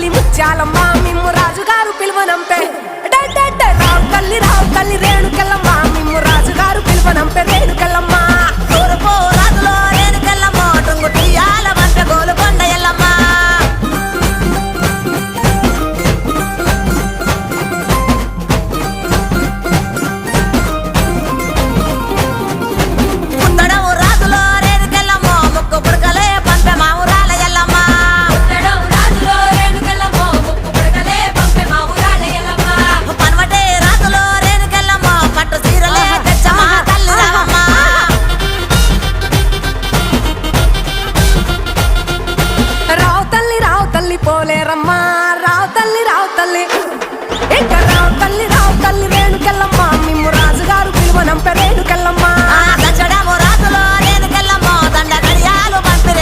తల్లి ముత్యాలమ్మ మిమ్ము రాజుగారు పిలువనంపే రావు తల్లి రేణుకెళ్ళమ్మ మిమ్ము రాజుగారు పిలువనంపే రేణుకెళ్ళమ్మ తూర్పు రాజులో రేణుకెళ్ళమ్మ టుంగు టీయాల వంట గోలుకొండ ఎల్లమ్మ పుత్తడము రాజులో రేణుకెళ్ళమ్మ ముక్కు పుడకలే పంపె మావురాల ఎల్లమ్మ పన్వటే రాజులో రేణుకెళ్ళమ్మ పట్టు చీరలే తెచ్చమ్మ తల్లి రావమ్మ రావు తల్లి పోలేరమ్మా రావు తల్లి ఇంకా రావు తల్లి రేణుకెళ్ళమ్మ మిమ్ము రాజుగారు పిలువనంపే రేణుకెళ్ళమ్మ